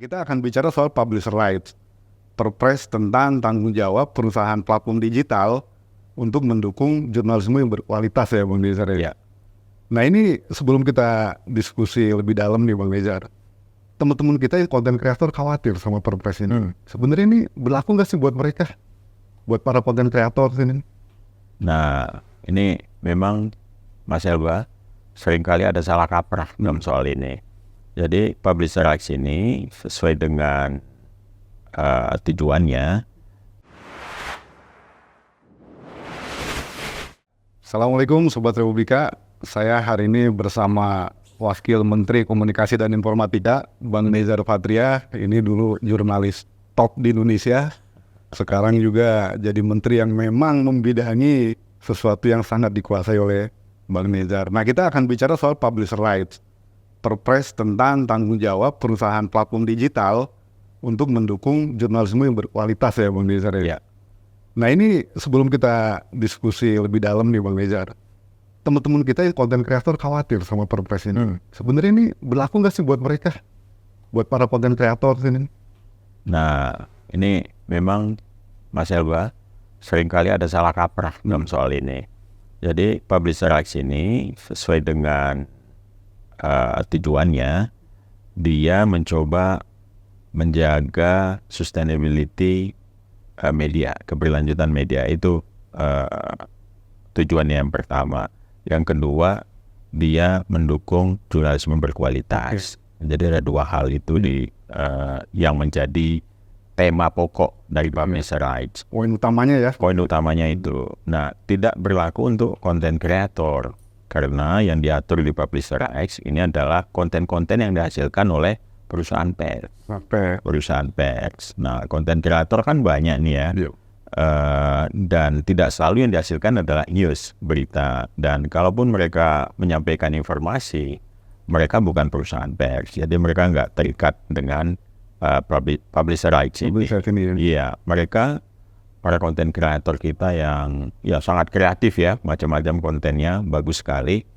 Kita akan bicara soal publisher rights, perpres tentang tanggung jawab perusahaan platform digital untuk mendukung jurnalisme yang berkualitas ya Bang Nizar ya. Nah ini sebelum kita diskusi lebih dalam nih Bang Nizar, teman-teman kita yang content creator khawatir sama perpres ini. Sebenarnya ini berlaku nggak sih buat mereka, buat para content creator ini? Nah, ini memang Mas Elba seringkali ada salah kaprah dalam soal ini. Jadi publisher rights ini sesuai dengan tujuannya. Assalamualaikum Sobat Republika, saya hari ini bersama Wakil Menteri Komunikasi dan Informatika, Bang Nezar Patria. Ini dulu jurnalis top di Indonesia, sekarang juga jadi menteri yang memang membidangi sesuatu yang sangat dikuasai oleh Bang Nezar. Nah kita akan bicara soal publisher rights, perpres tentang tanggung jawab perusahaan platform digital untuk mendukung jurnalisme yang berkualitas ya Bang Nezar ya. Nah ini sebelum kita diskusi lebih dalam nih Bang Nezar, teman-teman kita yang content creator khawatir sama perpres ini. Sebenarnya ini berlaku nggak sih buat mereka, buat para content creator ini? Nah, ini memang Mas Elba seringkali ada salah kaprah dalam soal ini. Jadi publisher rights ini sesuai dengan tujuannya, dia mencoba menjaga sustainability media, keberlanjutan media. Itu tujuannya yang pertama. Yang kedua, dia mendukung jurnalisme berkualitas. Jadi ada dua hal itu yang menjadi tema pokok dari publisher rights. Poin utamanya ya? Poin utamanya itu. Nah, tidak berlaku untuk content creator. Karena yang diatur di publisher rights ini adalah konten-konten yang dihasilkan oleh perusahaan pers. Perusahaan pers. Nah, content creator kan banyak nih ya. Dan tidak selalu yang dihasilkan adalah news, berita. Dan kalaupun mereka menyampaikan informasi, mereka bukan perusahaan pers. Jadi mereka nggak terikat dengan publisher rights ini. Iya, mereka para konten kreator kita yang ya sangat kreatif ya, macam-macam kontennya bagus sekali.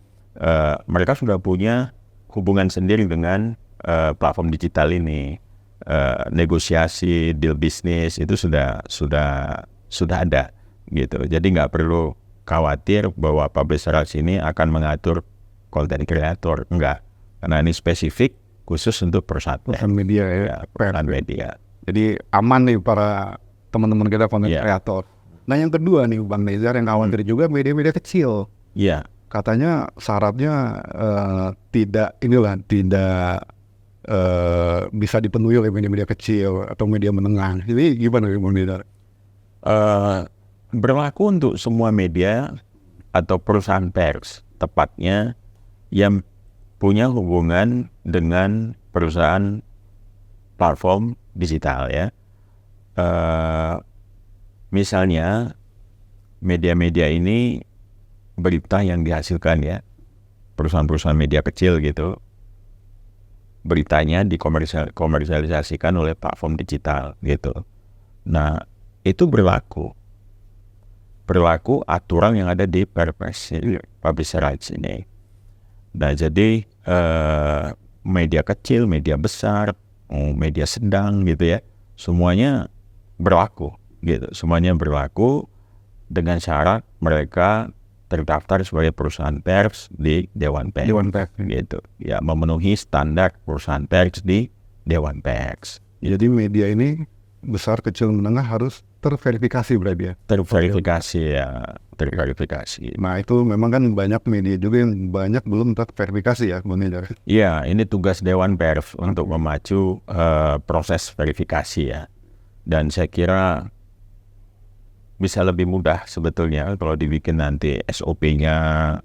Mereka sudah punya hubungan sendiri dengan platform digital ini. Negosiasi deal bisnis itu sudah ada gitu. Jadi nggak perlu khawatir bahwa publisher rights ini akan mengatur konten kreator, enggak. Karena ini spesifik khusus untuk perusahaan media ya, perusahaan media. Jadi aman nih para teman-teman kita konten kreator. Nah yang kedua nih Bang Nezar yang khawatir juga media-media kecil. Iya. Katanya syaratnya tidak bisa dipenuhi oleh media-media kecil atau media menengah. Ini gimana Bang Nezar? Berlaku untuk semua media atau perusahaan pers, tepatnya yang punya hubungan dengan perusahaan platform digital ya. Misalnya media-media ini berita yang dihasilkan ya, perusahaan-perusahaan media kecil gitu, beritanya dikomersialisasikan oleh platform digital gitu. Nah itu berlaku aturan yang ada di perpres publisher rights ini. Nah jadi media kecil, media besar, media sedang gitu ya, semuanya berlaku gitu. Semuanya berlaku dengan syarat mereka terdaftar sebagai perusahaan pers di Dewan Pers gitu. Ya, memenuhi standar perusahaan pers di Dewan Pers. Jadi media ini besar, kecil, menengah harus terverifikasi berarti ya? Terverifikasi. Nah itu memang kan banyak media juga yang banyak belum terverifikasi ya Bang Nezar? Iya, ini tugas Dewan Pers untuk memacu proses verifikasi ya. Dan saya kira bisa lebih mudah sebetulnya kalau dibikin nanti SOP-nya,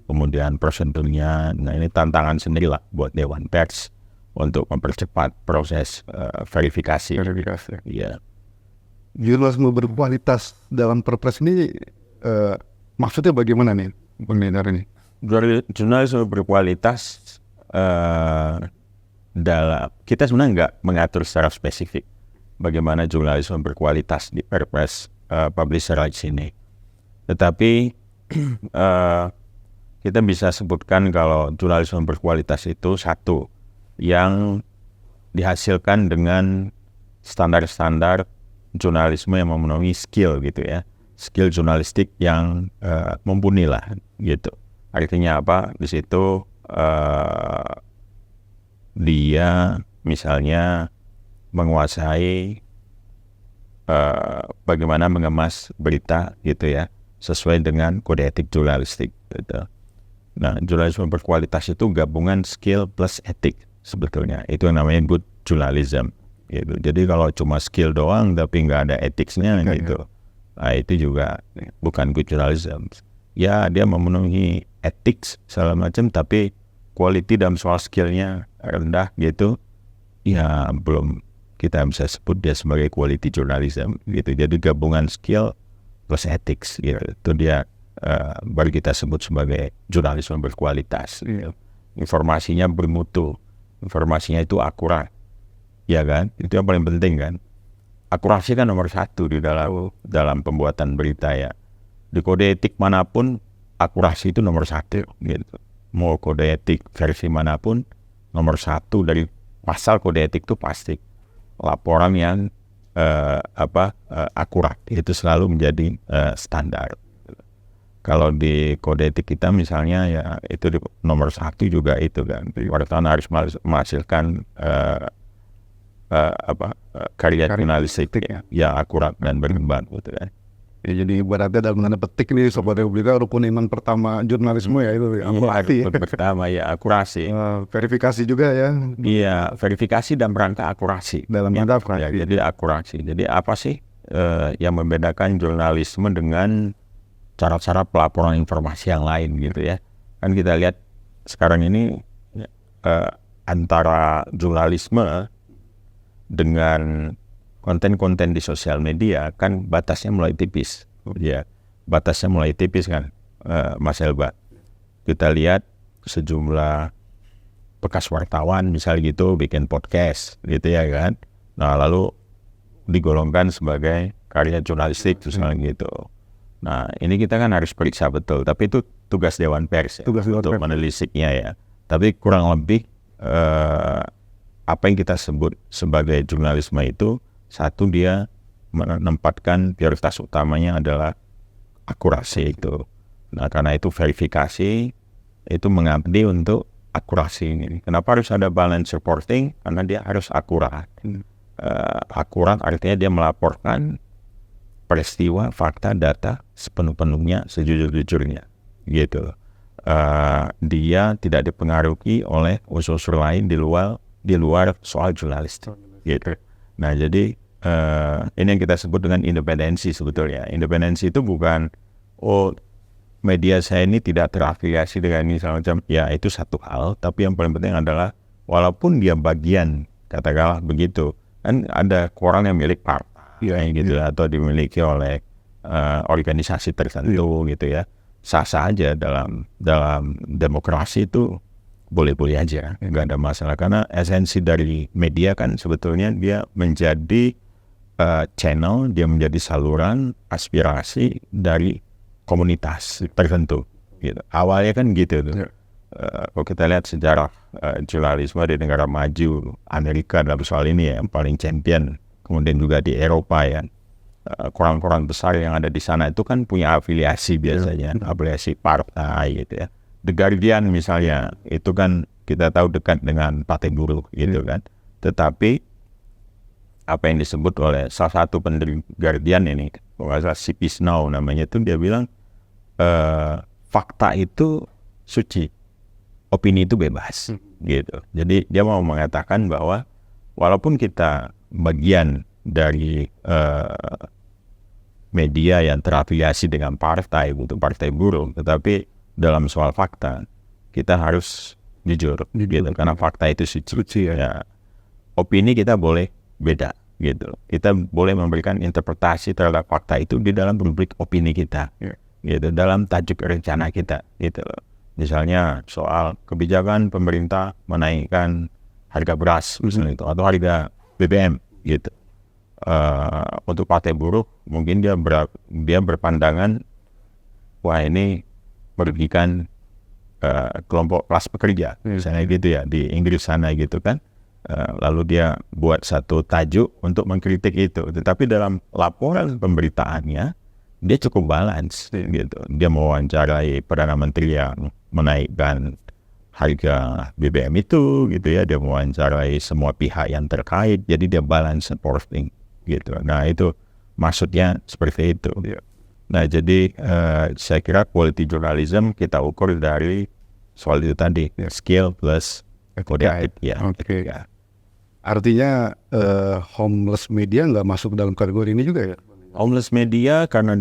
kemudian prosedurnya. Nah ini tantangan sendiri lah buat Dewan Pers untuk mempercepat proses verifikasi. Iya. Jurnalisme berkualitas dalam perpres ini maksudnya bagaimana nih Bang Nezar ini? Jurnalisme berkualitas kita sebenarnya nggak mengatur secara spesifik bagaimana jurnalisme berkualitas di perpres publisher rights ini. Tetapi kita bisa sebutkan kalau jurnalisme berkualitas itu satu yang dihasilkan dengan standar-standar jurnalisme yang memenuhi skill gitu ya, skill jurnalistik yang mumpuni lah gitu. Artinya apa? Di situ dia misalnya menguasai bagaimana mengemas berita gitu ya, sesuai dengan kode etik jurnalistik gitu. Nah, jurnalisme berkualitas itu gabungan skill plus etik sebetulnya. Itu yang namanya good journalism gitu. Jadi kalau cuma skill doang tapi nggak ada etiknya gitu, nah itu juga bukan good journalism. Ya, dia memenuhi etik segala macam tapi quality dalam soal skillnya rendah gitu, ya belum kita bisa sebut dia sebagai quality journalism gitu. Jadi gabungan skill plus ethics gitu. Itu dia baru kita sebut sebagai jurnalisme berkualitas gitu. Informasinya bermutu, informasinya itu akurat, ya kan? Itu yang paling penting kan. Akurasi kan nomor satu di dalam pembuatan berita ya. Di kode etik manapun akurasi itu nomor satu gitu. Mau kode etik versi manapun, nomor satu dari pasal kode etik itu pasti laporan yang akurat itu selalu menjadi standar. Kalau di kode etik kita misalnya ya itu di nomor satu juga itu kan, wartawan harus menghasilkan karya jurnalistik yang akurat dan berkembang gitu kan. Ya, jadi ibaratnya dalam tanda petik nih Sobat Republika rukun iman pertama jurnalisme ya itu akurasi. Rukun pertama ya akurasi. Verifikasi juga ya. Iya, verifikasi dan rangka akurasi. Dalam rangka akurasi. Ya, jadi akurasi. Jadi apa sih yang membedakan jurnalisme dengan cara-cara pelaporan informasi yang lain gitu ya? Kan kita lihat sekarang ini antara jurnalisme dengan konten-konten di sosial media kan batasnya mulai tipis, ya batasnya mulai tipis kan, Mas Elba. Kita lihat sejumlah bekas wartawan misal gitu bikin podcast gitu ya kan, nah lalu digolongkan sebagai karya jurnalistik misalnya gitu. Nah ini kita kan harus periksa betul, tapi itu tugas Dewan Pers ya, untuk menelisiknya ya. Tapi kurang lebih apa yang kita sebut sebagai jurnalisme itu, satu dia menempatkan prioritas utamanya adalah akurasi itu. Nah karena itu verifikasi itu mengabdi untuk akurasi ini. Kenapa harus ada balance reporting? Karena dia harus akurat. Akurat artinya dia melaporkan peristiwa, fakta, data sepenuh-penuhnya, sejujur-jujurnya gitu. Dia tidak dipengaruhi oleh unsur-unsur lain di luar soal jurnalistik gitu. Nah jadi ini yang kita sebut dengan independensi sebetulnya. Independensi itu bukan media saya ini tidak terafiliasi dengan ini macam ya, itu satu hal. Tapi yang paling penting adalah walaupun dia bagian katakanlah begitu, kan ada koran yang milik partai gitu atau dimiliki oleh organisasi tertentu gitu ya. Sah-sah aja dalam demokrasi itu boleh-boleh aja, nggak ada masalah. Karena esensi dari media kan sebetulnya dia menjadi channel, dia menjadi saluran aspirasi dari komunitas tertentu. Gitu. Awalnya kan gitu tuh. Kalau kita lihat sejarah jurnalisme di negara maju, Amerika dalam soal ini ya, yang paling champion. Kemudian juga di Eropa ya, koran-koran besar yang ada di sana itu kan punya afiliasi biasanya, afiliasi partai gitu ya. The Guardian misalnya, itu kan kita tahu dekat dengan partai buruh gitu kan. Tetapi apa yang disebut oleh salah satu pendiri Guardian ini, kalau nggak salah CP Snow namanya, itu dia bilang fakta itu suci, opini itu bebas gitu. Jadi dia mau mengatakan bahwa walaupun kita bagian dari media yang terafiliasi dengan partai, untuk partai buruh, tetapi dalam soal fakta kita harus jujur gitu, karena fakta itu suci ya. Opini kita boleh beda gitu, kita boleh memberikan interpretasi terhadap fakta itu di dalam rubrik opini kita gitu, dalam tajuk rencana kita gitu. Misalnya soal kebijakan pemerintah menaikkan harga beras misalnya itu, atau harga BBM gitu. Untuk partai buruh mungkin dia berpandangan wah ini merugikan kelompok kelas pekerja misalnya gitu ya, di Inggris sana gitu kan. Lalu dia buat satu tajuk untuk mengkritik itu. Tetapi dalam laporan pemberitaannya dia cukup balance gitu. Dia mewawancarai Perdana Menteri yang menaikkan harga BBM itu gitu ya. Dia mewawancarai semua pihak yang terkait. Jadi dia balance reporting gitu. Nah itu maksudnya seperti itu. Nah jadi saya kira quality journalism kita ukur dari soal itu tadi, skill plus kode etik ya. Oke. Artinya homeless media nggak masuk dalam kategori ini juga ya? Homeless media karena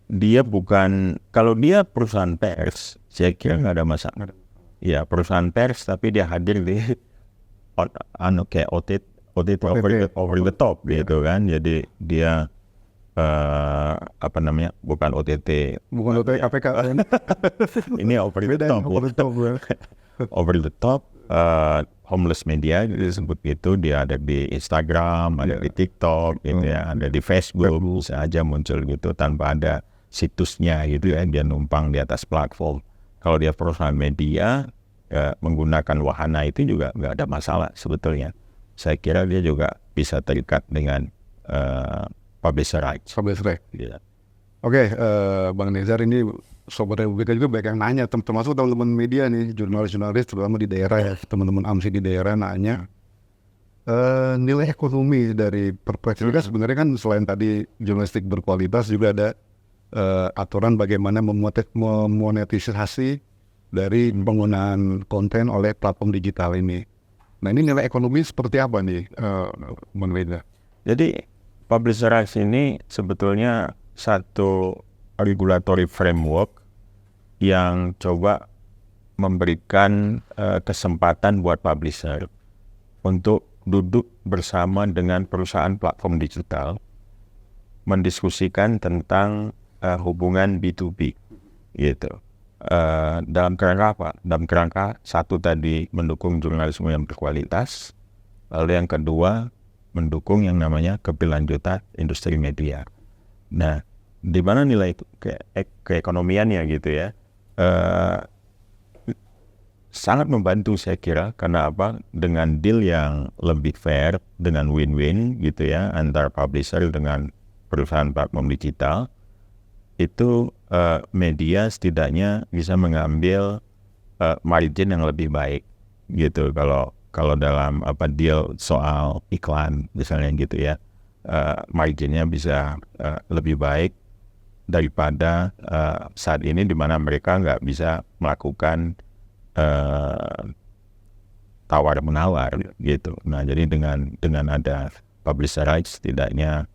dia bukan, kalau dia perusahaan pers, saya kira nggak ada masalah. Ya perusahaan pers tapi dia hadir di kayak OTT over the top gitu kan. Jadi dia bukan OTT. Bukan OTT KPK. Ini over the top. Over the top. Homeless media disebut gitu, dia ada di Instagram, ada di TikTok, gitu ya, ada di Facebook, bisa aja muncul gitu tanpa ada situsnya gitu ya, dia numpang di atas platform. Kalau dia perusahaan media menggunakan wahana itu juga nggak ada masalah sebetulnya. Saya kira dia juga bisa terikat dengan publisher rights. Yeah. Oke, Bang Nezar, ini Sobat Republika juga banyak yang nanya, termasuk teman-teman media nih, jurnalis-jurnalis terutama di daerah ya, teman-teman AMSI di daerah nanya nilai ekonomi dari Perpres ini kan sebenarnya kan selain tadi jurnalistik berkualitas juga ada aturan bagaimana memonetisasi dari penggunaan konten oleh platform digital ini. Nah ini nilai ekonomi seperti apa nih, Bang Nezar? Jadi publisher rights ini sebetulnya satu regulatory framework yang coba memberikan kesempatan buat publisher untuk duduk bersama dengan perusahaan platform digital mendiskusikan tentang hubungan B2B gitu. Dalam kerangka apa? Dalam kerangka satu tadi mendukung jurnalisme yang berkualitas, lalu yang kedua mendukung yang namanya keberlanjutan industri media. Nah, di mana nilai keekonomiannya gitu ya, sangat membantu saya kira. Karena apa? Dengan deal yang lebih fair, dengan win-win gitu ya antara publisher dengan perusahaan platform digital, itu media setidaknya bisa mengambil margin yang lebih baik gitu. Kalau dalam deal soal iklan misalnya gitu ya, marginnya bisa lebih baik daripada saat ini di mana mereka nggak bisa melakukan tawar-menawar gitu. Nah jadi dengan ada publisher rights setidaknya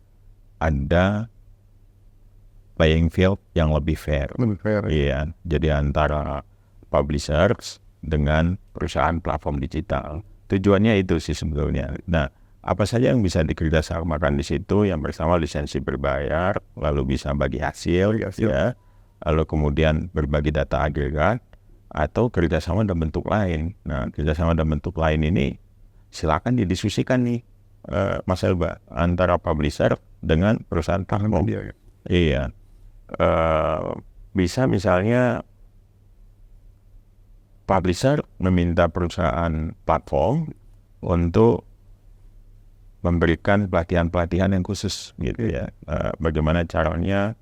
ada playing field yang lebih fair. Iya, jadi antara publishers dengan perusahaan platform digital. Tujuannya itu sih sebetulnya. Nah, apa saja yang bisa dikerjasamakan di situ? Yang pertama lisensi berbayar, lalu bisa bagi hasil, ya. Lalu kemudian berbagi data agregat atau kerjasama dalam bentuk lain. Nah, kerjasama dalam bentuk lain ini silakan didiskusikan nih, Mas Elba, antara publisher dengan perusahaan platform. Iya. Bisa misalnya publisher meminta perusahaan platform untuk memberikan pelatihan-pelatihan yang khusus gitu ya. Bagaimana caranya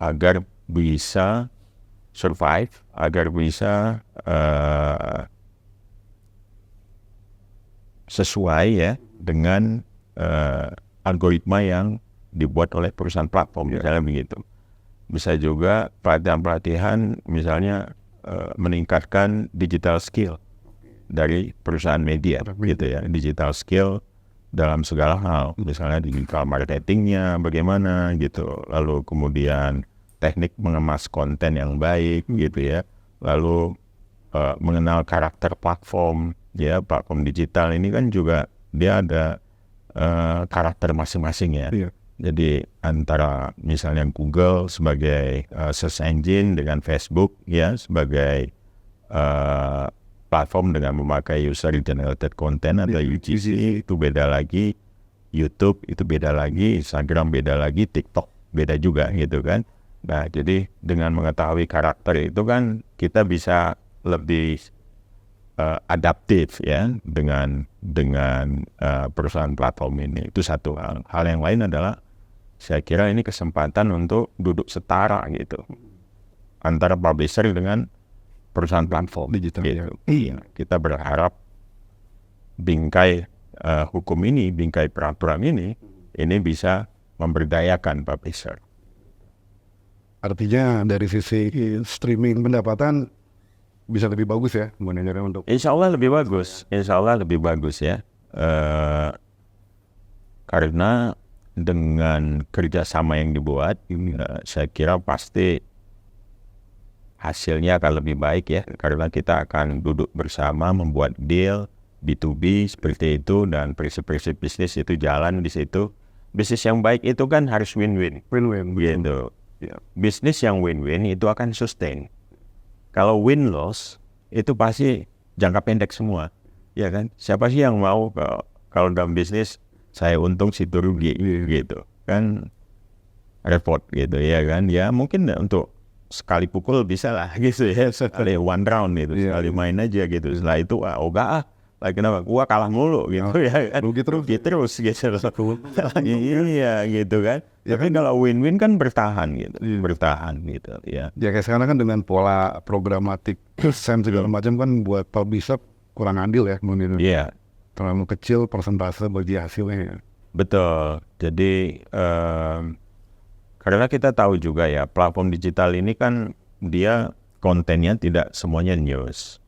agar bisa survive, agar bisa sesuai ya dengan algoritma yang dibuat oleh perusahaan platform misalnya begitu. Bisa juga pelatihan-pelatihan misalnya meningkatkan digital skill dari perusahaan media gitu ya, digital skill dalam segala hal, misalnya digital marketingnya bagaimana gitu, lalu kemudian teknik mengemas konten yang baik gitu ya, lalu mengenal karakter platform ya, platform digital ini kan juga dia ada karakter masing-masing ya. Jadi antara misalnya Google sebagai search engine dengan Facebook ya sebagai platform dengan memakai user generated content atau UGC itu beda lagi, YouTube itu beda lagi, Instagram beda lagi, TikTok beda juga gitu kan. Nah jadi dengan mengetahui karakter itu kan kita bisa lebih adaptif ya dengan perusahaan platform ini. Itu satu hal. Hal yang lain adalah saya kira ini kesempatan untuk duduk setara gitu antara publisher dengan perusahaan platform Digital, gitu. Iya, kita berharap bingkai hukum ini, bingkai peraturan ini bisa memberdayakan publisher. Artinya dari sisi streaming pendapatan bisa lebih bagus ya manajernya untuk. Insya Allah lebih bagus ya. Karena dengan kerjasama yang dibuat, saya kira pasti hasilnya akan lebih baik ya. Karena kita akan duduk bersama membuat deal B2B seperti itu, dan prinsip-prinsip bisnis itu jalan di situ. Bisnis yang baik itu kan harus win-win. Win-win. Gitu. Ya. Bisnis yang win-win itu akan sustain. Kalau win-loss itu pasti jangka pendek semua, ya kan? Siapa sih yang mau kalau dalam bisnis saya untung situ rugi gitu kan, repot gitu ya kan? Ya mungkin untuk sekali pukul bisa lah gitu ya, sekali one round gitu, sekali main aja gitu. Setelah itu lagi kenapa gua kalah mulu gitu ya kan? Rugi terus gitu loh. Iya gitu kan. Ya, tapi kalau win-win kan bertahan gitu, bertahan gitu ya. Ya kayak sekarang kan dengan pola programatik SEM segala macam kan buat publisher kurang adil ya menurut. Iya. Terlalu kecil persentase bagi hasilnya. Betul. Jadi karena kita tahu juga ya, platform digital ini kan dia kontennya tidak semuanya news.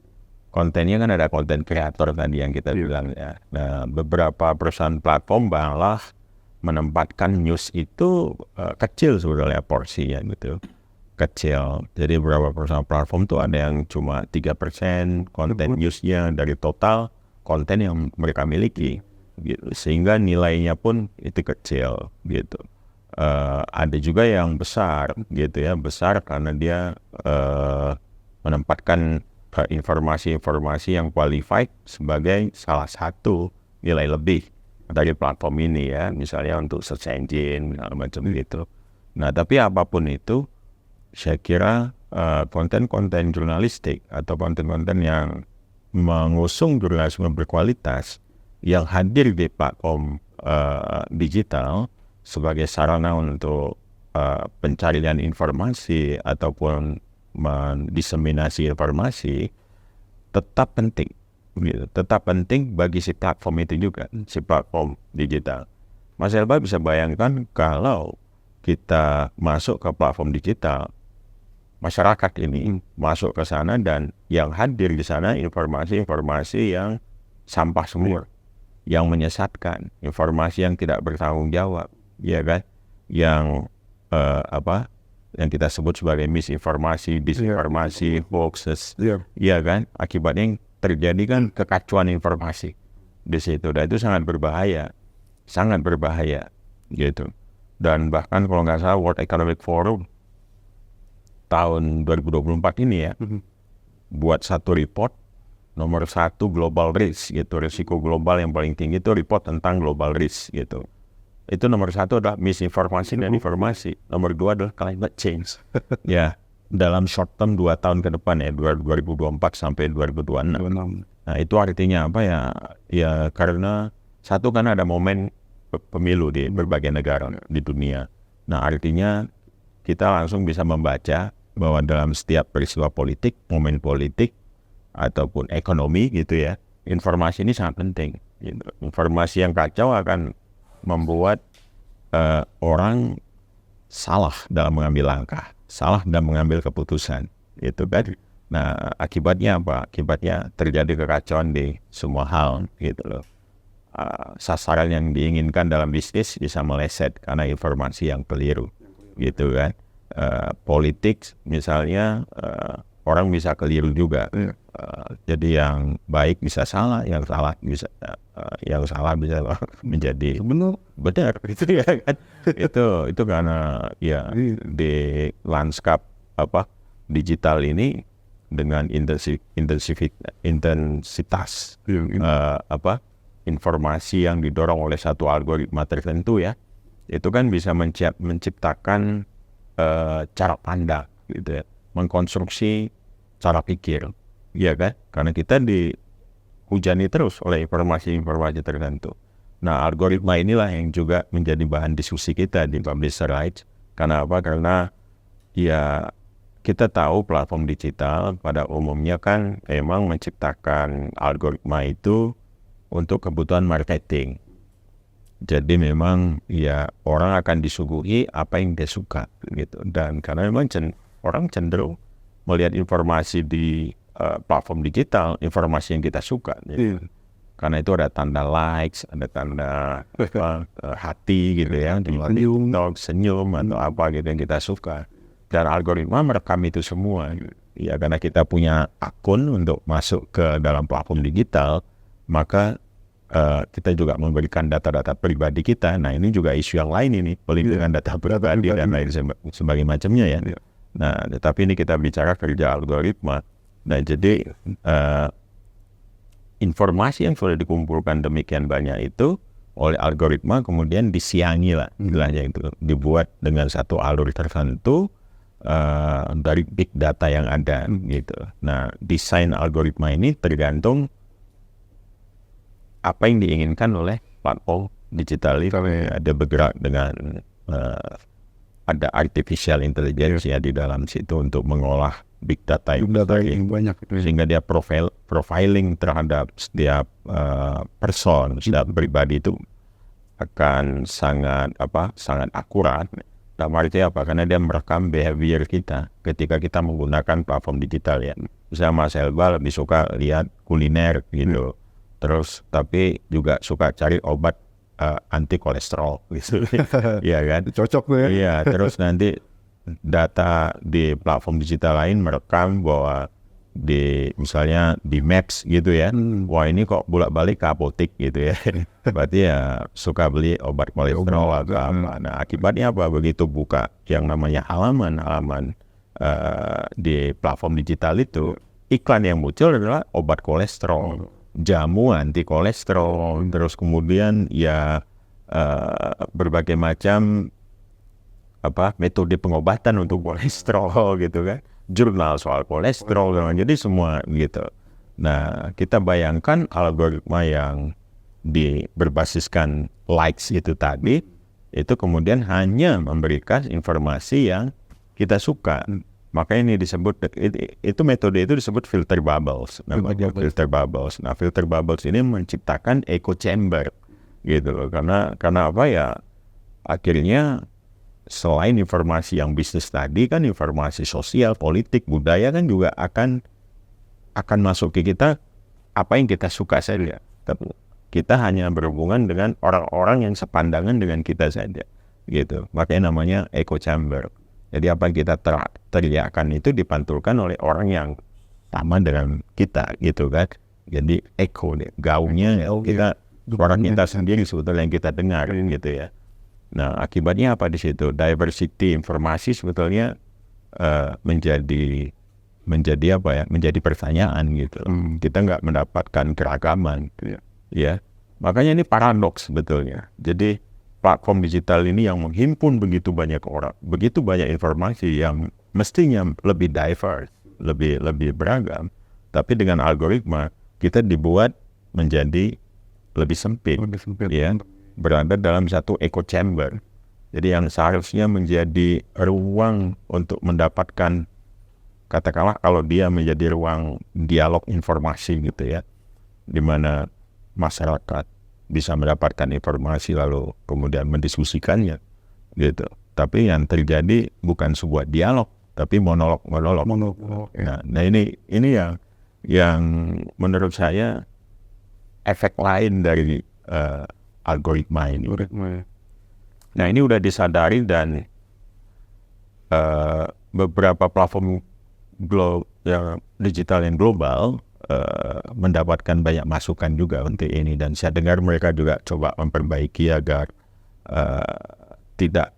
Kontennya kan ada konten kreator tadi yang kita bilang ya. Nah, beberapa perusahaan platform malah menempatkan news itu kecil sebenarnya porsinya gitu. Kecil. Jadi beberapa perusahaan platform tuh ada yang cuma 3% konten newsnya dari total konten yang mereka miliki gitu. Sehingga nilainya pun itu kecil gitu. Ada juga yang besar gitu ya, besar karena dia menempatkan informasi-informasi yang qualified sebagai salah satu nilai lebih dari platform ini ya, misalnya untuk search engine macam gitu. Nah, tapi apapun itu, saya kira konten-konten jurnalistik atau konten-konten yang mengusung jurnalisme berkualitas yang hadir di platform digital sebagai sarana untuk pencarian informasi ataupun mendiseminasi informasi tetap penting gitu. Tetap penting bagi si platform itu juga, si platform digital. Mas Elba bisa bayangkan kalau kita masuk ke platform digital, masyarakat ini masuk ke sana dan yang hadir di sana informasi-informasi yang sampah semua, yang menyesatkan, informasi yang tidak bertanggung jawab, ya kan? Yang yang kita sebut sebagai misinformasi, disinformasi, hoaxes, ya kan? Akibatnya terjadi kan kekacauan informasi di situ, dan itu sangat berbahaya gitu. Dan bahkan kalau nggak salah World Economic Forum tahun 2024 ini ya, buat satu report nomor 1 global risk gitu, risiko global yang paling tinggi itu report tentang global risk gitu. Itu nomor 1 adalah misinformasi dan informasi. Nomor 2 adalah climate change. Ya, dalam short term 2 tahun ke depan ya, 2024 sampai 2026. Nah, itu artinya apa ya? Ya karena satu kan ada momen pemilu di berbagai negara di dunia. Nah, artinya kita langsung bisa membaca bahwa dalam setiap peristiwa politik, momen politik ataupun ekonomi gitu ya, informasi ini sangat penting. Gitu. Informasi yang kacau akan membuat orang salah dalam mengambil langkah, salah dalam mengambil keputusan, itu kan. Nah, akibatnya apa? Akibatnya terjadi kekacauan di semua hal, gitu loh. Sasaran yang diinginkan dalam bisnis bisa meleset karena informasi yang keliru, gitu kan. Politik misalnya orang bisa keliru juga. Jadi yang baik bisa salah, yang salah bisa menjadi benar gitu ya kan. itu karena ya di lanskap digital ini dengan intensitas informasi yang didorong oleh satu algoritma tertentu ya, itu kan bisa menciptakan cara pandang gitu ya, mengkonstruksi cara pikir, ya kan? Karena kita dihujani terus oleh informasi-informasi tertentu. Nah, algoritma inilah yang juga menjadi bahan diskusi kita di Publisher Rights. Karena apa? Karena ya kita tahu platform digital pada umumnya kan memang menciptakan algoritma itu untuk kebutuhan marketing. Jadi memang ya orang akan disuguhi apa yang dia suka gitu. Dan karena memang orang cenderung melihat informasi di platform digital, informasi yang kita suka gitu. Karena itu ada tanda likes, ada tanda hati gitu ya, senyum atau apa gitu yang kita suka. Dan algoritma merekam itu semua. Ya karena kita punya akun untuk masuk ke dalam platform digital, maka kita juga memberikan data-data pribadi kita. Nah ini juga isu yang lain ini, pelindungan data pribadi dan lain sebagainya macamnya ya. Nah tetapi ini kita bicara kerja algoritma. Nah jadi informasi yang sudah dikumpulkan demikian banyak itu oleh algoritma kemudian disiangi lah, istilahnya itu dibuat dengan satu alur tertentu dari big data yang ada gitu. Nah desain algoritma ini tergantung apa yang diinginkan oleh platform digital itu. Ada bergerak dengan ada artificial intelligence ya di dalam situ untuk mengolah big data yang banyak sehingga dia profiling terhadap setiap person, setiap pribadi itu akan sangat akurat. Dalam arti apa? Karena dia merekam behavior kita ketika kita menggunakan platform digital ya. Misalnya Mas Elba lebih suka lihat kuliner gitu, terus tapi juga suka cari obat anti kolesterol gitu, ya kan? Cocok tuh ya. Iya, terus nanti data di platform digital lain merekam bahwa misalnya di Maps gitu ya, wah ini kok bolak-balik ke apotek gitu ya, berarti ya suka beli obat kolesterol atau apa. Nah akibatnya apa? Begitu buka yang namanya halaman di platform digital itu, iklan yang muncul adalah obat kolesterol, jamu anti kolesterol, terus kemudian ya berbagai macam metode pengobatan untuk kolesterol gitu kan, jurnal soal kolesterol, jadi semua gitu. Nah kita bayangkan algoritma yang berbasiskan likes itu tadi, itu kemudian hanya memberikan informasi yang kita suka. Maka ini disebut, itu metode itu disebut filter bubbles, namanya filter bubbles. Nah filter bubbles ini menciptakan echo chamber gitu loh, karena apa ya, akhirnya selain informasi yang bisnis tadi kan informasi sosial, politik, budaya kan juga akan masuk ke kita apa yang kita suka saja. Kita hanya berhubungan dengan orang-orang yang sepandangan dengan kita saja gitu. Makanya namanya echo chamber. Jadi apa yang kita teriakan itu dipantulkan oleh orang yang sama dengan kita gitu kan. Jadi echo deh, gaungnya kita, suara kita sendiri sebetulnya yang kita dengar gitu ya. Nah akibatnya apa di situ? Diversity informasi sebetulnya menjadi pertanyaan gitu. Kita nggak mendapatkan keragaman, ya. Makanya ini paradoks sebetulnya. Jadi platform digital ini yang menghimpun begitu banyak orang, begitu banyak informasi yang mestinya lebih diverse, lebih beragam, tapi dengan algoritma kita dibuat menjadi lebih sempit. Ya. Berada dalam satu echo chamber. Jadi yang seharusnya menjadi ruang untuk mendapatkan, katakanlah kalau dia menjadi ruang dialog informasi gitu ya, di mana masyarakat bisa mendapatkan informasi lalu kemudian mendiskusikannya gitu. Tapi yang terjadi bukan sebuah dialog, tapi monolog. Nah ini yang menurut saya efek lain dari algoritma ini. Nah ini udah disadari dan beberapa platform yang digital yang global mendapatkan banyak masukan juga untuk ini, dan saya dengar mereka juga coba memperbaiki agar tidak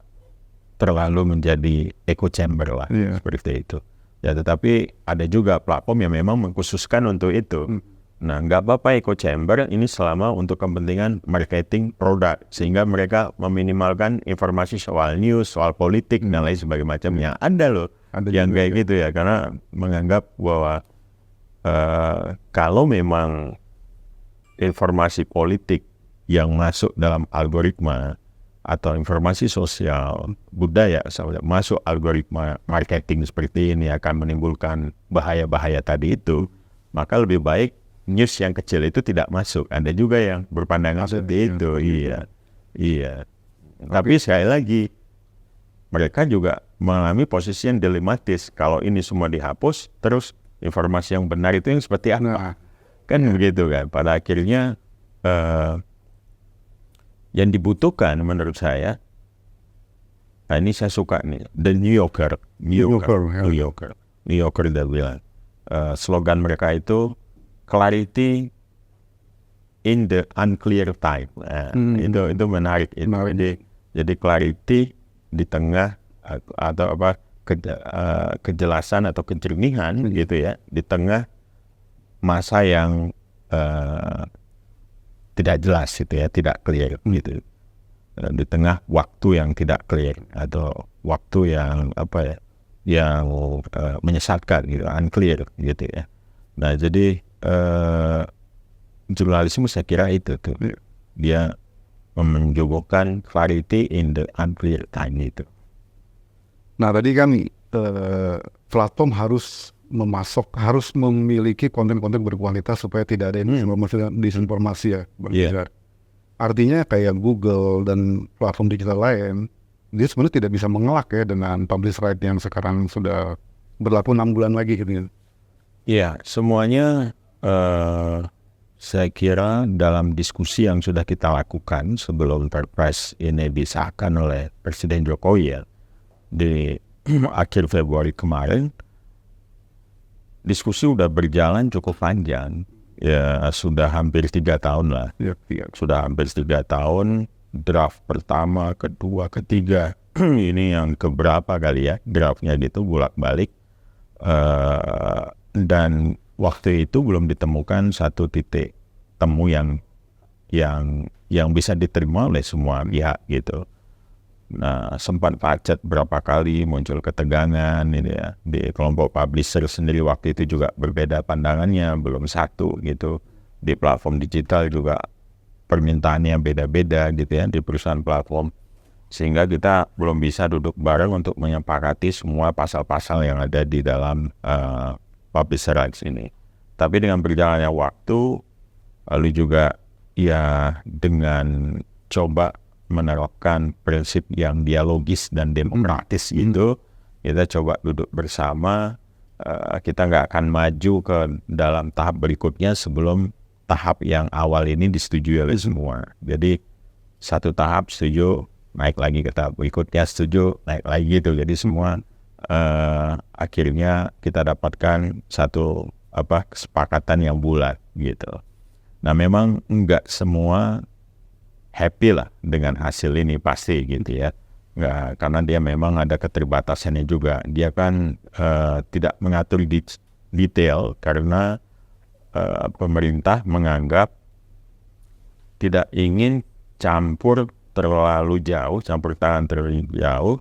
terlalu menjadi echo chamber lah, seperti itu. Ya tetapi ada juga platform yang memang mengkhususkan untuk itu. Nah, nggak apa-apa echo chamber ini selama untuk kepentingan marketing produk, sehingga mereka meminimalkan informasi soal news, soal politik dan lain sebagainya macamnya. Ada loh yang kayak gitu ya, karena menganggap bahwa kalau memang informasi politik yang masuk dalam algoritma atau informasi sosial budaya masuk algoritma marketing seperti ini akan menimbulkan bahaya-bahaya tadi itu, maka lebih baik news yang kecil itu tidak masuk. Ada juga yang berpandangan seperti itu. Iya. Tapi sekali lagi mereka juga mengalami posisi yang dilematis. Kalau ini semua dihapus, terus informasi yang benar itu yang seperti apa? Kan begitu kan. Pada akhirnya yang dibutuhkan menurut saya, nah ini saya suka nih, The New Yorker dia bilang, slogan mereka itu clarity in the unclear time. Nah, itu menarik. Jadi clarity di tengah atau kejelasan atau kejernihan gitu ya, di tengah masa yang tidak jelas gitu ya, tidak clear gitu. Di tengah waktu yang tidak clear atau waktu yang yang menyesatkan gitu, unclear gitu ya. Nah, jadi jurnalisme saya kira itu tuh. Dia menjogokan clarity in the unclear time itu. Nah, tadi kan platform harus memiliki konten-konten berkualitas supaya tidak ada disinformasi ya. Artinya kayak Google dan platform digital lain, dia sebenarnya tidak bisa mengelak ya dengan publish right yang sekarang sudah berlaku 6 bulan lagi gitu. Iya, semuanya saya kira dalam diskusi yang sudah kita lakukan sebelum Perpres ini disahkan oleh Presiden Jokowi ya, di akhir Februari kemarin, diskusi udah berjalan cukup panjang ya, sudah hampir 3 tahun lah. Sudah hampir 3 tahun, draft pertama, kedua, ketiga, ini yang keberapa kali ya draftnya gitu bolak-balik, dan waktu itu belum ditemukan satu titik temu yang bisa diterima oleh semua pihak gitu. Nah, sempat pacet berapa kali, muncul ketegangan ini ya. Di kelompok publisher sendiri waktu itu juga berbeda pandangannya, belum satu gitu. Di platform digital juga permintaannya beda-beda gitu ya di perusahaan platform. Sehingga kita belum bisa duduk bareng untuk menyepakati semua pasal-pasal yang ada di dalam publisher rights ini. Tapi dengan berjalannya waktu, lalu juga ya dengan coba menerapkan prinsip yang dialogis dan demokratis gitu, kita coba duduk bersama, kita nggak akan maju ke dalam tahap berikutnya sebelum tahap yang awal ini disetujui oleh semua. Jadi satu tahap setuju, naik lagi ke tahap berikutnya, setuju, naik lagi gitu. Jadi semua akhirnya kita dapatkan satu kesepakatan yang bulat gitu. Nah, memang nggak semua happy lah dengan hasil ini pasti gitu ya. Nggak, karena dia memang ada keterbatasannya juga. Dia kan tidak mengatur detail karena pemerintah menganggap tidak ingin campur tangan terlalu jauh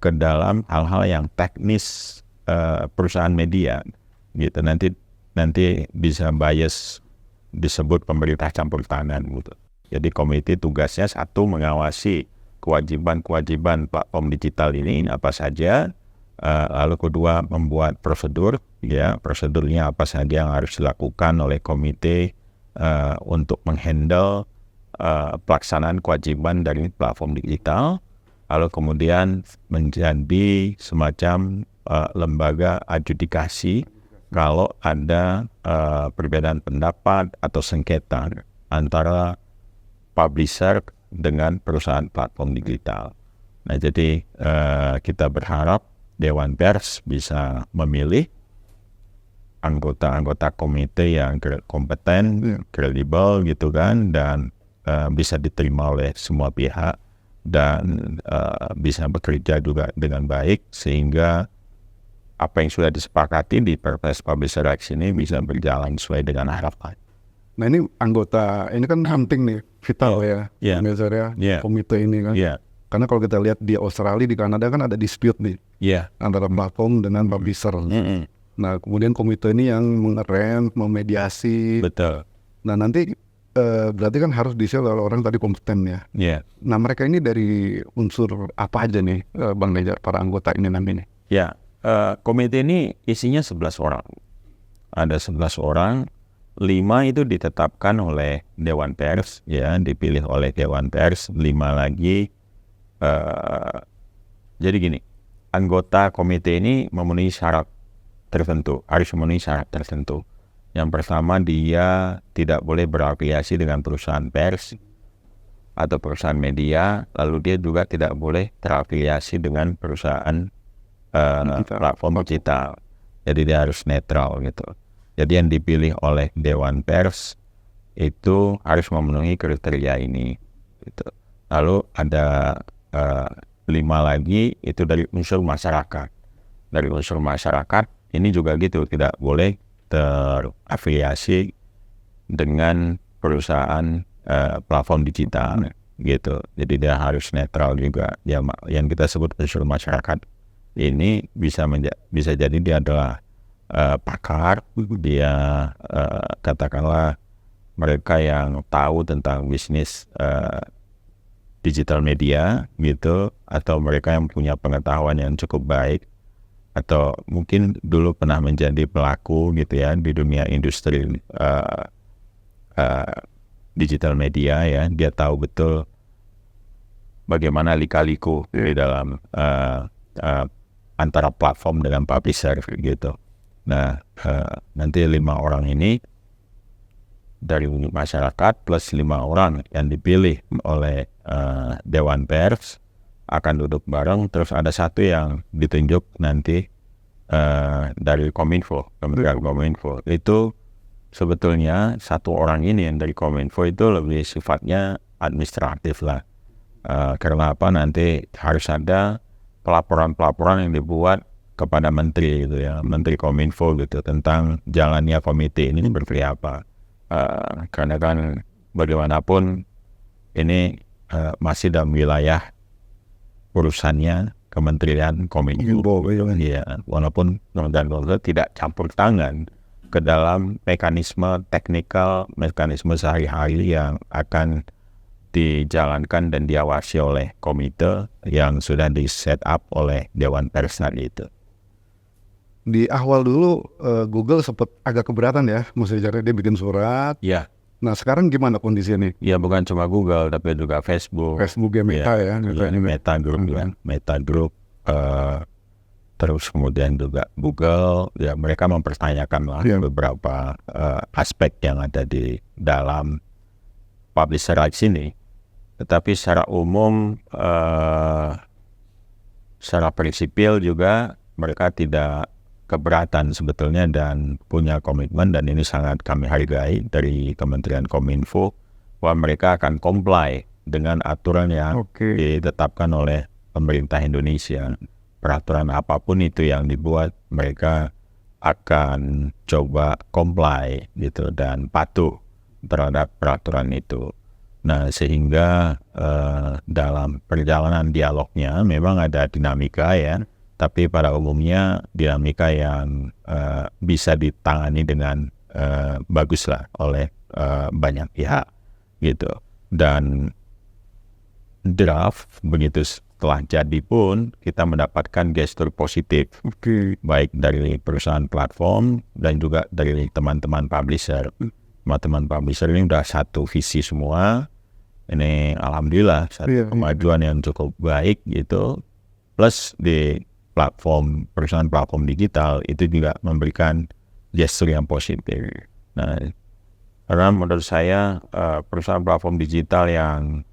ke dalam hal-hal yang teknis perusahaan media gitu. Nanti bisa bias disebut pemerintah campur tangan gitu. Jadi komite tugasnya satu mengawasi kewajiban-kewajiban platform digital ini apa saja, lalu kedua membuat prosedur ya, prosedurnya apa saja yang harus dilakukan oleh komite untuk menghandle pelaksanaan kewajiban dari platform digital, lalu kemudian menjadi semacam lembaga adjudikasi kalau ada perbedaan pendapat atau sengketa antara publisher dengan perusahaan platform digital. Nah, jadi kita berharap Dewan Pers bisa memilih anggota-anggota komite yang kompeten, kredibel gitu kan, dan bisa diterima oleh semua pihak dan bisa bekerja juga dengan baik sehingga apa yang sudah disepakati di Perpres Publisher Rights ini bisa berjalan sesuai dengan harapan. Nah, ini anggota, ini kan penting nih, vital ya, komite ini kan. Karena kalau kita lihat di Australia, di Kanada kan ada dispute nih antara platform dengan publisher. Nah, kemudian komite ini yang mengerem, memediasi. Betul. Nah nanti berarti kan harus diisi oleh orang tadi kompeten ya. Ya, Nah mereka ini dari unsur apa aja nih Bang Nejar, para anggota ini nanti nih? ya. Komite ini isinya 11 orang. Ada 11 orang, 5 itu ditetapkan oleh Dewan Pers, ya, dipilih oleh Dewan Pers, 5 lagi. Jadi gini, anggota komite ini memenuhi syarat tertentu, harus memenuhi syarat tertentu. Yang pertama, dia tidak boleh berafiliasi dengan perusahaan pers atau perusahaan media, lalu dia juga tidak boleh terafiliasi dengan perusahaan platform digital. Jadi dia harus netral gitu. Jadi yang dipilih oleh Dewan Pers itu harus memenuhi kriteria ini. Gitu. Lalu ada 5 lagi itu dari unsur masyarakat. Dari unsur masyarakat ini juga gitu, tidak boleh terafiliasi dengan perusahaan platform digital gitu. Jadi dia harus netral juga. Ya, yang kita sebut unsur masyarakat ini bisa jadi dia adalah pakar, dia katakanlah mereka yang tahu tentang bisnis digital media gitu, atau mereka yang punya pengetahuan yang cukup baik, atau mungkin dulu pernah menjadi pelaku gitu ya di dunia industri digital media ya, dia tahu betul bagaimana lika-liku di dalam antara platform dengan publisher gitu. Nah, nanti 5 orang ini dari masyarakat plus 5 orang yang dipilih oleh Dewan Pers akan duduk bareng, terus ada satu yang ditunjuk nanti dari Kominfo, Kementerian Kominfo. Itu sebetulnya satu orang ini yang dari Kominfo itu lebih sifatnya administratif lah. Karena apa, nanti harus ada pelaporan-pelaporan yang dibuat kepada menteri gitu ya, Menteri Kominfo gitu, tentang jalannya komite ini seperti apa. Karena kan bagaimanapun ini masih dalam wilayah urusannya Kementerian Kominfo. Ya, walaupun Kementerian Kominfo tidak campur tangan ke dalam mekanisme teknikal, mekanisme sehari-hari yang akan dijalankan dan diawasi oleh komite yang sudah di-set up oleh Dewan Pers itu. Di awal dulu Google sempat agak keberatan ya, mesti cari dia bikin surat. Ya. Nah sekarang gimana kondisinya nih? Ya, bukan cuma Google tapi juga Facebook. Facebook ya, Meta ya. Meta Group ya, Meta Group. Terus kemudian juga Google, ya mereka mempertanyakan lah beberapa aspek yang ada di dalam publisher rights ini. Tetapi secara umum, secara prinsipil juga mereka tidak keberatan sebetulnya dan punya komitmen, dan ini sangat kami hargai dari Kementerian Kominfo bahwa mereka akan comply dengan aturan yang ditetapkan oleh pemerintah Indonesia. Peraturan apapun itu yang dibuat, mereka akan coba comply gitu dan patuh terhadap peraturan itu. Nah, sehingga dalam perjalanan dialognya memang ada dinamika ya, tapi pada umumnya dinamika yang bisa ditangani dengan bagus lah oleh banyak pihak gitu. Dan draft begitu setelah jadi pun kita mendapatkan gestur positif, baik dari perusahaan platform dan juga dari teman-teman publisher. Teman-teman publisher ini udah satu visi semua. Ini alhamdulillah satu kemajuan yang cukup baik gitu. Plus di perusahaan platform digital itu juga memberikan gestur yang positif. Nah, karena menurut saya perusahaan platform digital yang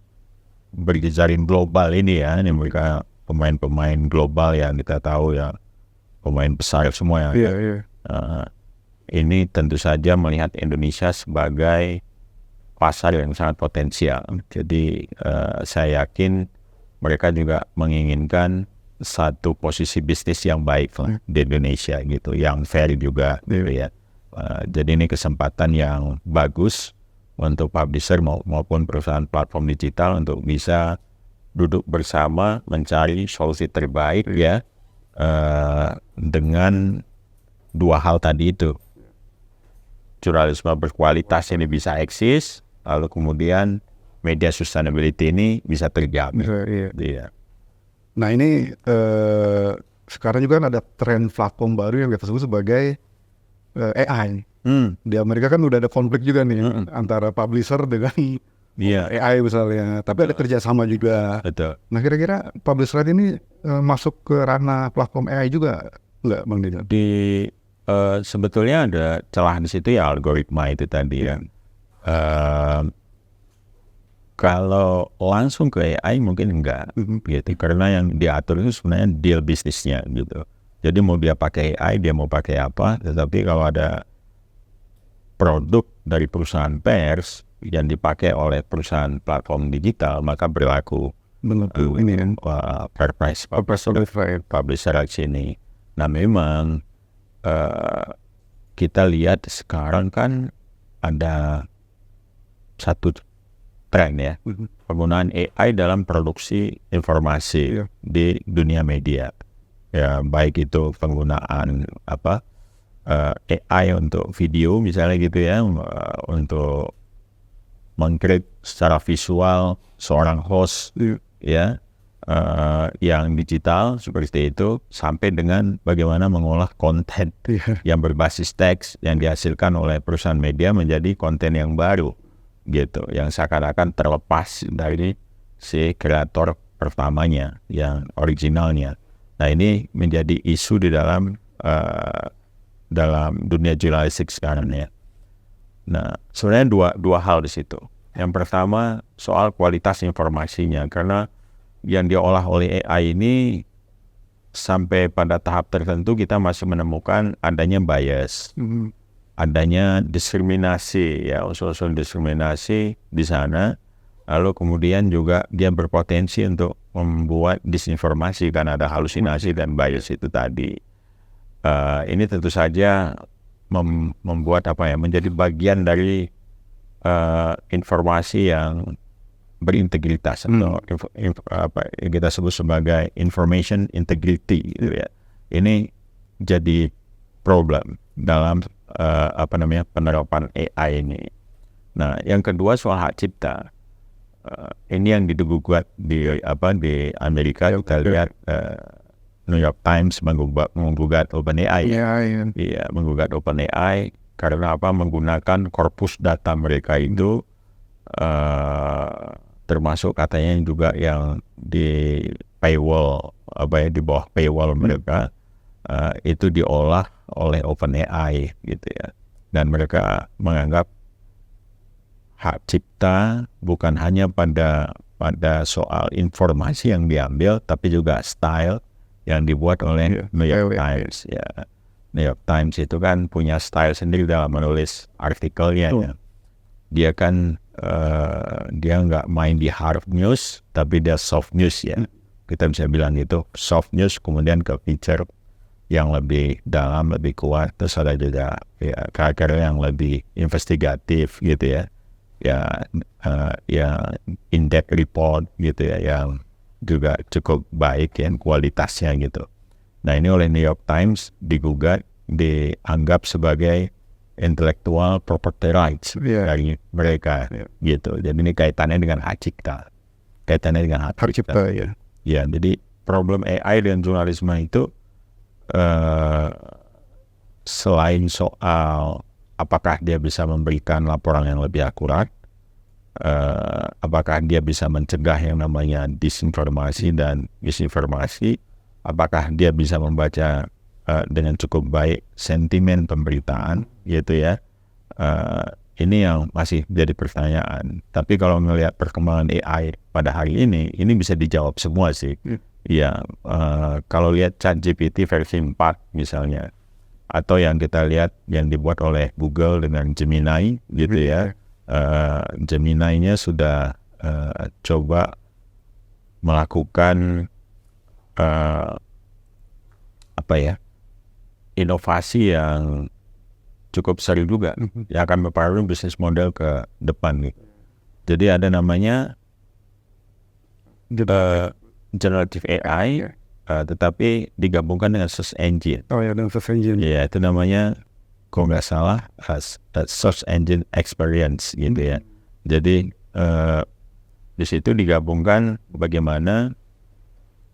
berjejaring global ini ya, ini mereka pemain-pemain global yang kita tahu ya, pemain besar semua ya. Ini tentu saja melihat Indonesia sebagai pasar yang sangat potensial. Jadi saya yakin mereka juga menginginkan satu posisi bisnis yang baik lah di Indonesia gitu, yang fair juga gitu ya. Jadi ini kesempatan yang bagus untuk publisher maupun perusahaan platform digital untuk bisa duduk bersama mencari solusi terbaik ya, dengan dua hal tadi itu. jurnalisme berkualitas ini bisa eksis, lalu kemudian media sustainability ini bisa terjamin. Iya. Iya. Nah ini sekarang juga kan ada tren platform baru yang kita sebut sebagai AI. Di Amerika kan udah ada konflik juga nih antara publisher dengan Iya. AI misalnya, tapi ada kerjasama juga. Betul. Nah kira-kira publisher ini masuk ke ranah platform AI juga nggak Bang Dijan? Sebetulnya ada celah di situ ya, algoritma itu tadi ya. Kalau langsung ke AI mungkin enggak gitu, karena yang diatur itu sebenarnya deal bisnisnya gitu. Jadi mau dia pakai AI, dia mau pakai apa, tetapi kalau ada produk dari perusahaan pers yang dipakai oleh perusahaan platform digital, maka berlaku Ini kan fair price publisher sini. Nah memang kita lihat sekarang kan ada satu tren ya, penggunaan AI dalam produksi informasi di dunia media. Ya baik itu penggunaan AI untuk video misalnya gitu ya, untuk meng-create secara visual seorang host ya yang digital seperti itu, sampai dengan bagaimana mengolah konten yang berbasis teks yang dihasilkan oleh perusahaan media menjadi konten yang baru gitu, yang seakan-akan terlepas dari si kreator pertamanya yang originalnya. Nah ini menjadi isu di dalam dunia jurnalistik sekarang ya. Nah sebenarnya dua hal di situ. Yang pertama soal kualitas informasinya, karena yang diolah oleh AI ini sampai pada tahap tertentu kita masih menemukan adanya bias, adanya diskriminasi ya, unsur-unsur diskriminasi di sana. Lalu kemudian juga dia berpotensi untuk membuat disinformasi karena ada halusinasi dan bias itu tadi. Ini tentu saja membuat menjadi bagian dari informasi yang berintegritas atau yang kita sebut sebagai information integrity gitu ya. Ini jadi problem dalam penerapan AI ini. Nah, yang kedua soal hak cipta. Ini yang digugat di Amerika. Kita lihat New York Times menggugat OpenAI. Iya, menggugat OpenAI karena menggunakan korpus data mereka itu, termasuk katanya juga yang di paywall di bawah paywall mereka, itu diolah oleh OpenAI gitu ya. Dan mereka menganggap hak cipta bukan hanya pada soal informasi yang diambil, tapi juga style yang dibuat oleh New York Times ya. New York Times itu kan punya style sendiri dalam menulis artikelnya ya. Dia kan dia nggak main di hard news, tapi dia soft news ya. Kita bisa bilang gitu, soft news kemudian ke feature yang lebih dalam, lebih kuat. Terus ada juga ya karakter yang lebih investigatif gitu ya. Ya in-depth report gitu ya, yang juga cukup baik ya kualitasnya gitu. Nah ini oleh New York Times digugat, dianggap sebagai intellectual property rights dari mereka gitu. Jadi ini kaitannya dengan hak cipta, hak cipta ya. Ya, jadi problem AI dan jurnalisme itu selain soal apakah dia bisa memberikan laporan yang lebih akurat, apakah dia bisa mencegah yang namanya disinformasi dan misinformasi, apakah dia bisa membaca dengan cukup baik sentimen pemberitaan gitu ya. Ini yang masih jadi pertanyaan. Tapi kalau melihat perkembangan AI pada hari ini bisa dijawab semua sih. Ya, kalau lihat ChatGPT versi 4 misalnya, atau yang kita lihat yang dibuat oleh Google dengan Gemini gitu ya. Gemini-nya sudah coba melakukan inovasi yang cukup seru juga, yang akan mempengaruhi bisnis model ke depan nih. Jadi ada namanya generative AI, tetapi digabungkan dengan search engine. Oh ya, dengan search engine. Ya, itu namanya kalau nggak salah search engine experience gitu ya. Jadi di situ digabungkan bagaimana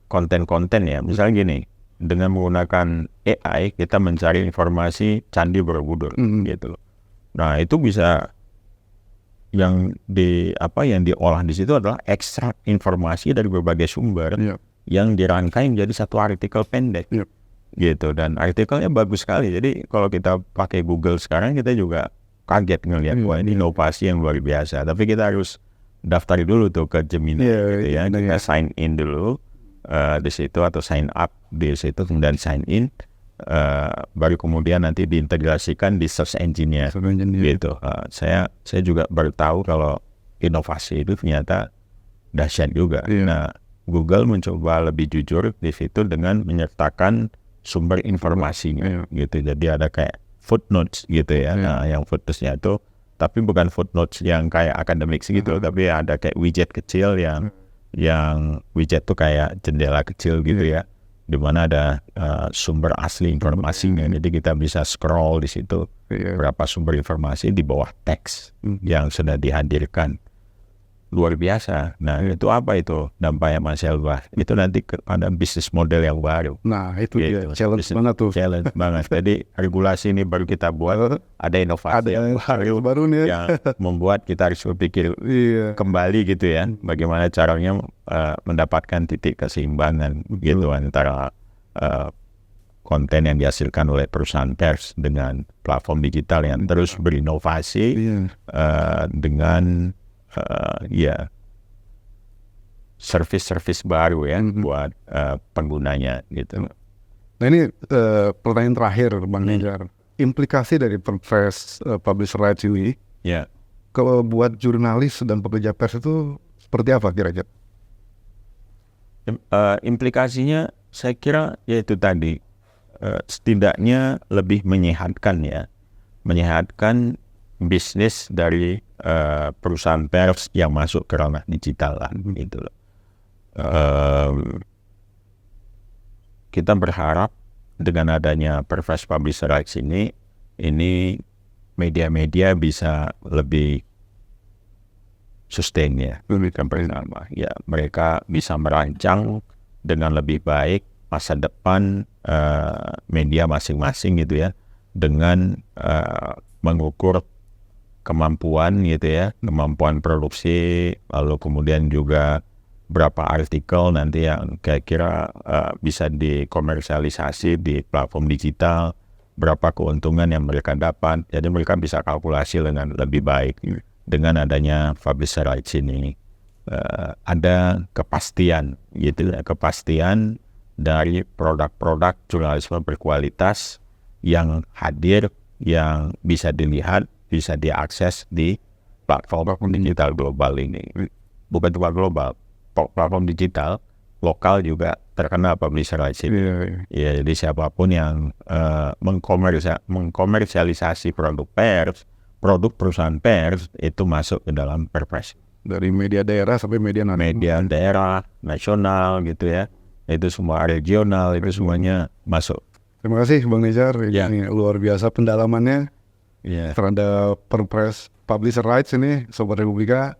konten-konten ya. Misalnya gini, dengan menggunakan AI kita mencari informasi Candi Borobudur gitu loh. Nah itu bisa yang diolah di situ adalah ekstrak informasi dari berbagai sumber yang dirangkai menjadi satu artikel pendek gitu, dan artikelnya bagus sekali. Jadi kalau kita pakai Google sekarang kita juga kaget ngelihat wah ini inovasi yang luar biasa. Tapi kita harus daftar dulu tuh ke Gemini gitu ya, kita sign in dulu di situ atau sign up di situ, kemudian sign in. Baru kemudian nanti diintegrasikan di search engine-nya gitu. Saya juga baru tahu kalau inovasi itu ternyata dahsyat juga. Nah, Google mencoba lebih jujur di situ dengan menyertakan sumber informasinya gitu. Jadi ada kayak footnotes gitu ya. Nah, yang footnotes-nya itu tapi bukan footnotes yang kayak akademik gitu, tapi ada kayak widget kecil yang widget tuh kayak jendela kecil gitu ya, di mana ada sumber asli informasinya. Jadi kita bisa scroll di situ berapa sumber informasi di bawah teks yang sudah dihadirkan. Luar biasa. Nah itu apa itu dampaknya Mas Elba? Itu nanti ada bisnis model yang baru. Nah itu gitu. dia challenge banget tuh. Challenge banget. Jadi regulasi ini baru kita buat, ada inovasi yang baru nih yang membuat kita harus berpikir kembali gitu ya, bagaimana caranya mendapatkan titik keseimbangan gitu antara konten yang dihasilkan oleh perusahaan pers dengan platform digital yang terus berinovasi dengan service baru ya buat penggunanya gitu. Nah ini pertanyaan terakhir Bang Nejar, implikasi dari Perpres Publisher Rights ini kalau buat jurnalis dan pekerja pers itu seperti apa kira-kira? Implikasinya saya kira yaitu tadi setidaknya lebih menyehatkan bisnis dari perusahaan pers yang masuk ke ranah digital lah gitu loh. Kita berharap dengan adanya Perpres Publisher Rights ini media-media bisa lebih sustain ya, mereka bisa merancang dengan lebih baik masa depan media masing-masing gitu ya, dengan mengukur kemampuan gitu ya, kemampuan produksi, lalu kemudian juga berapa artikel nanti yang kira-kira bisa dikomersialisasi di platform digital, berapa keuntungan yang mereka dapat. Jadi mereka bisa kalkulasi dengan lebih baik. Dengan adanya publisher rights ini ada kepastian gitu ya, kepastian dari produk-produk jurnalisme berkualitas yang hadir, yang bisa dilihat, bisa diakses di platform digital global ini. Bukan cuma global, platform digital lokal juga terkena publisher rights ini. Ya, jadi siapapun yang mengkomersialisasi produk pers, produk perusahaan pers itu masuk ke dalam Perpres. Dari media daerah sampai media nasional. Media daerah, nasional gitu ya. Itu semua regional, itu semuanya masuk. Terima kasih Bang Nejar, ini luar biasa pendalamannya terhadap Perpres Publisher Rights ini Sobat Republika,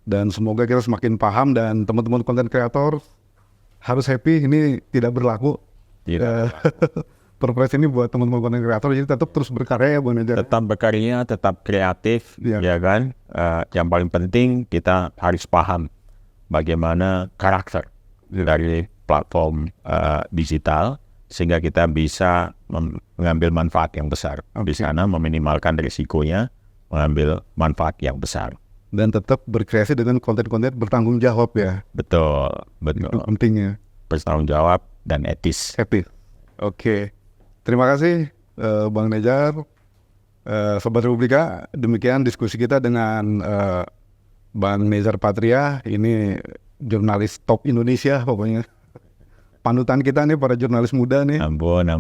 dan semoga kita semakin paham dan teman-teman konten kreator harus happy. Ini tidak berlaku Perpres ini buat teman-teman konten kreator, jadi tetap terus berkarya ya Bang Nejar. Tetap berkarya, tetap kreatif ya kan. Yang paling penting kita harus paham bagaimana karakter dari platform digital, sehingga kita bisa mengambil manfaat yang besar di sana, meminimalkan risikonya, mengambil manfaat yang besar, dan tetap berkreasi dengan konten-konten bertanggung jawab ya. Betul. Itu pentingnya, bertanggung jawab dan etis. Oke. Terima kasih Bang Nejar, Sobat Republika. Demikian diskusi kita dengan Bang Nejar Patria. Ini jurnalis top Indonesia pokoknya. Panutan kita nih para jurnalis muda nih. Ampun.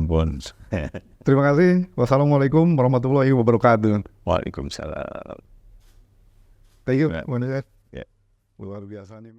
Terima kasih. Wassalamualaikum warahmatullahi wabarakatuh. Waalaikumsalam. Thank you, Bang Nejar. Luar biasa nih.